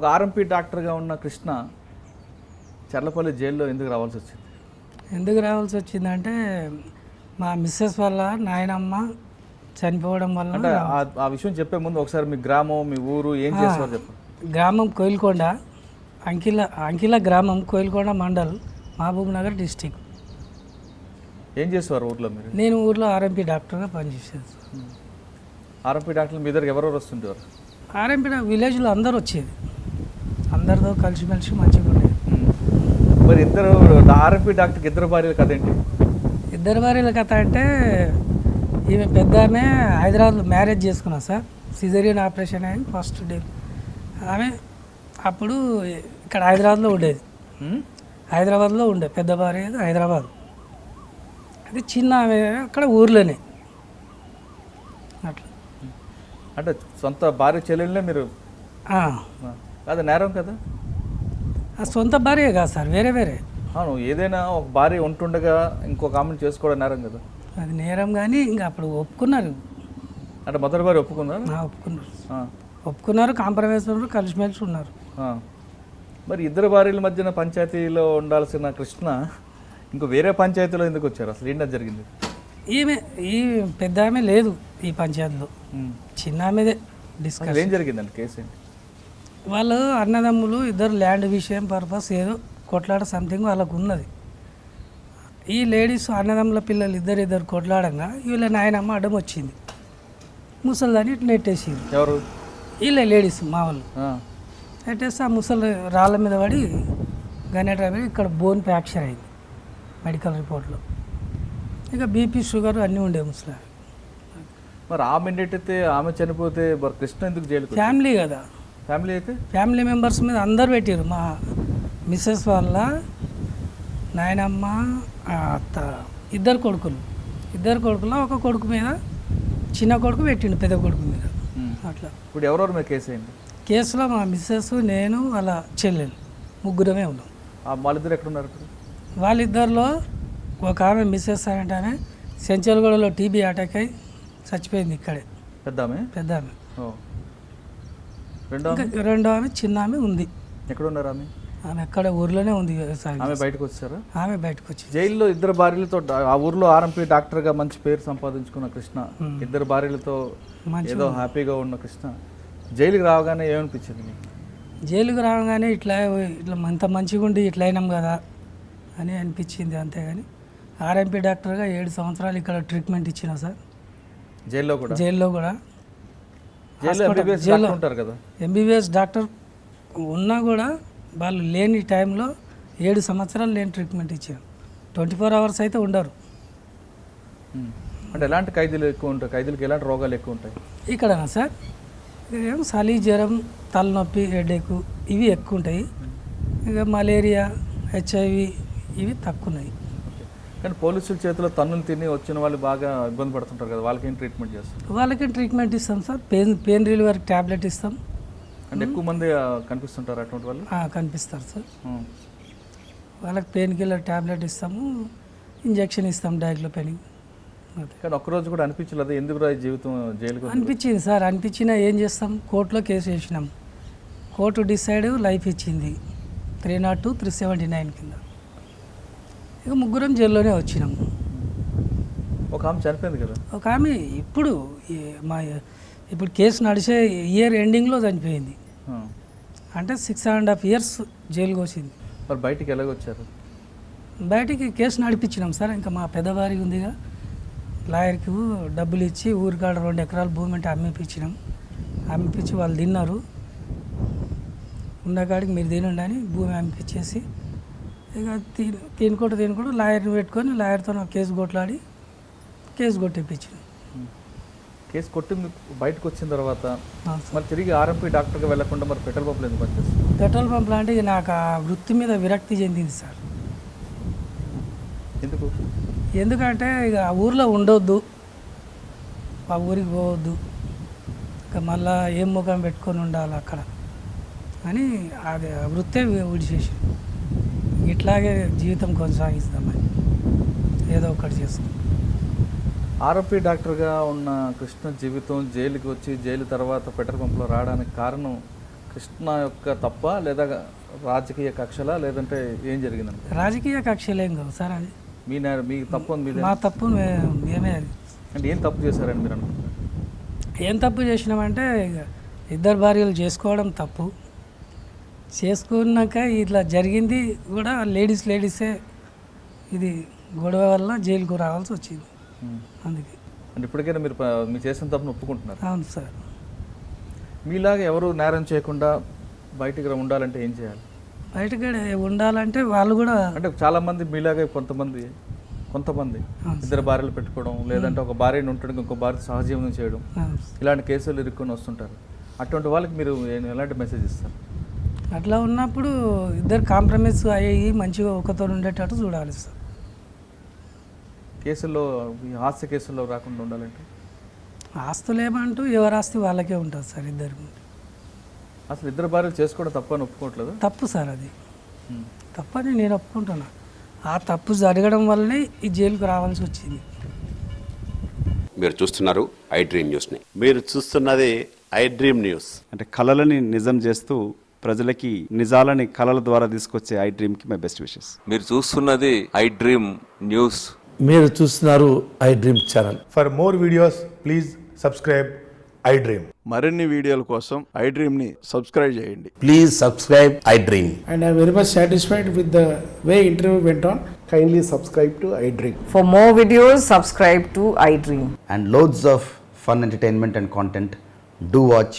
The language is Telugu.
ఒక ఆర్ఎంపీ డాక్టర్గా ఉన్న కృష్ణ చర్లపల్లి జైల్లో ఎందుకు రావాల్సి వచ్చింది? ఎందుకు రావాల్సి వచ్చిందంటే మా మిస్సెస్ వల్ల నాయనమ్మ చనిపోవడం వల్ల అంటే ఆ విషయం చెప్పే ముందు ఒకసారి మీ గ్రామం, మీ ఊరు ఏం చేస్తారు చెప్పండి. గ్రామం కోయిల్కొండ, అంకిల గ్రామం, కోయిల్కొండ మండల్, మహబూబ్ నగర్ డిస్టిక్. ఏం చేసేవారు ఊర్లో మీరు? నేను ఊర్లో ఆర్ఎంపీ డాక్టర్గా పనిచేసేది. ఆర్ఎంపీ డాక్టర్లు మీ దగ్గర ఎవరెవరు వస్తుండేవారు? ఆర్ఎంపీ విలేజ్లో అందరు వచ్చేది, అందరితో కలిసిమెలిసి మంచిగా ఉండేది. మరి ఇద్దరు ఆర్ఎంపీ డాక్టర్కి ఇద్దరు భార్యలు కథ ఏంటి? ఇద్దరు భార్యల కథ అంటే ఈమె పెద్ద ఆమె హైదరాబాద్లో మ్యారేజ్ చేసుకున్నా సార్, సిజేరియన్ ఆపరేషన్ అయింది ఫస్ట్ డే. ఆమె అప్పుడు ఇక్కడ హైదరాబాద్లో ఉండేది, హైదరాబాద్లో ఉండే పెద్ద భార్య హైదరాబాద్. అది చిన్న ఆమె అక్కడ ఊర్లోనే అట్లా. అంటే సొంత భార్య చెల్లెళ్ళనే మీరు? అది నేరం కదా? సొంత భార్య కాదు సార్, వేరే వేరే. అవును, ఏదైనా ఒక భార్య ఉంటుండగా ఇంకొక ఆమెను చేసుకోవడం నేరం కదా? అది నేరం, కానీ ఇంకా అప్పుడు ఒప్పుకున్నారు. అంటే మొదటి భార్య ఒప్పుకున్నారు? ఒప్పుకున్నారు, కాంప్రమైజ్ ఉన్నారు, కలిసిమెలిసి ఉన్నారు. మరి ఇద్దరు భార్యల మధ్యన పంచాయతీలో ఉండాల్సిన కృష్ణ ఇంకో వేరే పంచాయతీలో ఎందుకు వచ్చారు? అసలు ఏంటో జరిగింది? ఈ పెద్ద ఆమె లేదు ఈ పంచాయతీలో, చిన్న ఆమెదే డిస్కస్. ఏం జరిగిందండి? కేసు ఏంటి? వాళ్ళు అన్నదమ్ములు ఇద్దరు ల్యాండ్ విషయం పర్పస్ ఏదో కొట్లాడ సంథింగ్ వాళ్ళకు ఉన్నది. ఈ లేడీస్ అన్నదమ్ముల పిల్లలు ఇద్దరు కొట్లాడంగా వీళ్ళ నాయనమ్మ అడ్డం వచ్చింది, ముసలిదాన్ని ఇట్లా నెట్టేసింది. ఎవరు? వీళ్ళ లేడీస్ మా వాళ్ళు నెట్టేస్తే ఆ ముసలి రాళ్ళ మీద పడి గనేట ఇక్కడ బోన్ ఫ్రాక్చర్ అయింది మెడికల్ రిపోర్ట్లో. ఇక బీపీ షుగర్ అన్నీ ఉండే ముసలి. మరి ఆమె నెట్టితే ఆమె చనిపోతే మరి కృష్ణ ఎందుకు జైలు? ఫ్యామిలీ కదా, ఫ్యామిలీ అయితే ఫ్యామిలీ మెంబర్స్ మీద అందరు పెట్టారు. మా మిస్సెస్ వాళ్ళ నాయనమ్మ, అత్త, ఇద్దరు కొడుకులో ఒక కొడుకు మీద చిన్న కొడుకు పెట్టిండు పెద్ద కొడుకు మీద. అట్లా ఇప్పుడు ఎవరెవరు మీద కేసు అయింది? కేసులో మా మిస్సెస్, నేను, వాళ్ళ చెల్లెలు ముగ్గురమే ఉన్నాం. వాళ్ళిద్దరు ఎక్కడున్నారు ఇప్పుడు? వాళ్ళిద్దరిలో ఒక ఆమె మిస్సెస్ అంటే ఆమె సెంచల్గూడలో టీబీ అటాక్ అయి చచ్చిపోయింది ఇక్కడే. పెద్ద ఆమె? పెద్ద ఆమె. రెండో ఆమె చిన్న ఆమె ఉంది. ఎక్కడ ఉన్నారు ఆమె? ఆమె ఎక్కడ ఊర్లోనే ఉంది వ్యవసాయం. ఆమె బయటకు వచ్చారా? ఆమె బయటకు వచ్చి జైల్లో ఇద్దరు భార్యలతో ఆ ఊర్లో ఆర్ఎంపీ డాక్టర్గా మంచి పేరు సంపాదించుకున్న కృష్ణ, ఇద్దరు భార్యలతో ఏదో హ్యాపీగా ఉన్న కృష్ణ జైలుకి రావగానే ఏమనిపించింది మీకు? జైలుకి రావగానే ఇట్లా అంత మంచిగా ఉండి ఇట్లా అయినాం కదా అని అనిపించింది, అంతేగాని ఆర్ఎంపీ డాక్టర్గా 7 సంవత్సరాలు ఇక్కడ ట్రీట్మెంట్ ఇచ్చిన సార్. జైల్లో కూడా? జైల్లో కూడా ఉంటారు కదా ఎంబీబీఎస్ డాక్టర్ ఉన్నా కూడా వాళ్ళు లేని టైంలో 7 సంవత్సరాలు లేని ట్రీట్మెంట్ ఇచ్చారు. 24 అవర్స్ అయితే ఉండరు. అంటే ఎలాంటి ఖైదీలు ఎక్కువ ఉంటాయి? ఖైదీలకు ఎలాంటి రోగాలు ఎక్కువ ఉంటాయి ఇక్కడనా సార్? ఏం చలి, జ్వరం, తలనొప్పి, హెడేక్ ఇవి ఎక్కువ ఉంటాయి. ఇక మలేరియా, హెచ్ఐవి ఇవి తక్కువ ఉన్నాయి. కానీ పోలీసుల చేతిలో తన్నులు తిని వచ్చిన వాళ్ళు బాగా ఇబ్బంది పడుతుంటారు కదా, వాళ్ళకి ఏం ట్రీట్మెంట్ చేస్తారు? వాళ్ళకి ట్రీట్మెంట్ ఇస్తాం సార్, పెయిన్ రిలీవర్ ట్యాబ్లెట్ ఇస్తాం. అంటే ఎక్కువ మంది కనిపిస్తుంటారు అటువంటి వాళ్ళు? కనిపిస్తారు సార్. వాళ్ళకి పెయిన్ కిల్లర్ ట్యాబ్లెట్ ఇస్తాము, ఇంజెక్షన్ ఇస్తాం డైక్లోపెనిక్. కానీ ఒక్కరోజు కూడా అనిపించలేదు ఎందుకు రా జీవితం జైలుకు? అనిపించింది సార్, అనిపించినా ఏం చేస్తాం, కోర్టులో కేసు వేసినాం, కోర్టు డిసైడ్ లైఫ్ ఇచ్చింది 302, 379 కింద. ఇక ముగ్గురం జైల్లోనే వచ్చినాం. ఒక ఆమె చనిపోయింది కదా? ఒక ఆమె ఇప్పుడు కేసు నడిచే ఇయర్ ఎండింగ్లో చనిపోయింది. అంటే 6.5 years జైలుకి వచ్చింది. మరి బయటికి ఎలాగొచ్చారు? బయటికి కేసు నడిపించినాం సార్. ఇంకా మా పెద్దవారికి ఉందిగా, లాయర్కి డబ్బులు ఇచ్చి ఊరికాడ 2 ఎకరాల భూమి అంటే అమ్మిపించి వాళ్ళు తిన్నారు. ఉన్నకాడికి మీరు తినండి అని భూమి అమ్మిపించేసి ఇక తినుకుంటూ లాయర్ని పెట్టుకొని లాయర్తో కేసు కొట్లాడి కేసు కొట్టిపించాను. కేసు కొట్టి బయటకు వచ్చిన తర్వాత మరి తిరిగి ఆర్ఎంపీ డాక్టర్గా వెళ్లకుండా మరి పెట్రోల్ పంపులు ఎందుకు పనిచేస్తుంది? పెట్రోల్ పంపులు అంటే నాకు ఆ వృత్తి మీద విరక్తి చెందింది సార్. ఎందుకంటే ఇక ఆ ఊర్లో ఉండొద్దు, ఆ ఊరికి పోవద్దు, ఇక మళ్ళా ఏం ముఖం పెట్టుకొని ఉండాలి అక్కడ అని అది వృత్తే విడిచేసి ఇట్లాగే జీవితం కొనసాగిస్తామని ఏదో ఒకటి చేస్తాం. ఆర్ఎంపీ డాక్టర్గా ఉన్న కృష్ణ జీవితం జైలుకి వచ్చి జైలు తర్వాత పెట్రోల్ పంపులో రావడానికి కారణం కృష్ణ యొక్క తప్ప లేదా రాజకీయ కక్షలా లేదంటే ఏం జరిగిందండి? రాజకీయ కక్షలేం కావు సార్ అది. మీ తప్పు మీద మా తప్పు మేమే అది. అంటే ఏం తప్పు చేశారని మీరు అనుకుంటున్నారు? ఏం తప్పు చేసినామంటే ఇక ఇద్దరు భార్యలు చేసుకోవడం తప్పు. చేసుకున్నాక ఇట్లా జరిగింది కూడా లేడీసే ఇది గొడవ వల్ల జైలుకు రావాల్సి వచ్చింది. అందుకే అంటే ఇప్పటికైనా మీరు చేసిన తప్పును ఒప్పుకుంటున్నారు? అవును సార్. మీలాగా ఎవరు నేరం చేయకుండా బయటికి ఉండాలంటే ఏం చేయాలి? బయటకు ఉండాలంటే వాళ్ళు కూడా అంటే చాలామంది మీలాగే కొంతమంది ఇద్దరు భార్యలు పెట్టుకోవడం, లేదంటే ఒక భార్యను ఉండడానికి ఇంకో భార్య సహజీవనం చేయడం, ఇలాంటి కేసులు ఇరుక్కొని వస్తుంటారు. అటువంటి వాళ్ళకి మీరు ఎలాంటి మెసేజ్ ఇస్తారు? అట్లా ఉన్నప్పుడు ఇద్దరు కాంప్రమైజ్ అయ్యి మంచిగా ఒకతో ఉండేటట్టు చూడాలి సార్. కేసుల్లో ఈ హాస్య కేసుల్లో రాకుండా ఉండాలంటే ఆస్తులు ఏమంటూ ఎవరి ఆస్తి వాళ్ళకే ఉంటుంది సార్. అసలు ఇద్దరు భార్యలు చేసుకోవడం తప్పని ఒప్పుకోవట్లేదు? తప్పు సార్, అది తప్పని నేను ఒప్పుకుంటున్నా. ఆ తప్పు జరగడం వల్లనే ఈ జైలుకు రావాల్సి వచ్చింది. మీరు చూస్తున్నారు ఐ డ్రీమ్ న్యూస్ని. మీరు చూస్తున్నది ఐ డ్రీమ్ న్యూస్. అంటే కళలని నిజం చేస్తూ ప్రజలకి నిజాలని కళల ద్వారా తీసుకొచ్చే ఐ డ్రీమ్కి మై బెస్ట్ విషెస్. మీరు చూస్తున్నది ఐ డ్రీమ్ న్యూస్. మీరు చూస్తున్నారు I dream channel. For more videos please subscribe I dream. మరిన్ని వీడియోల కోసం ఐ డ్రీమ్ని సబ్స్క్రైబ్ చేయండి. Please subscribe I dream. And I'm very much satisfied with the way interview went on. Kindly subscribe to I Dream. For more videos, subscribe to iDream. And loads of fun entertainment and content. Do watch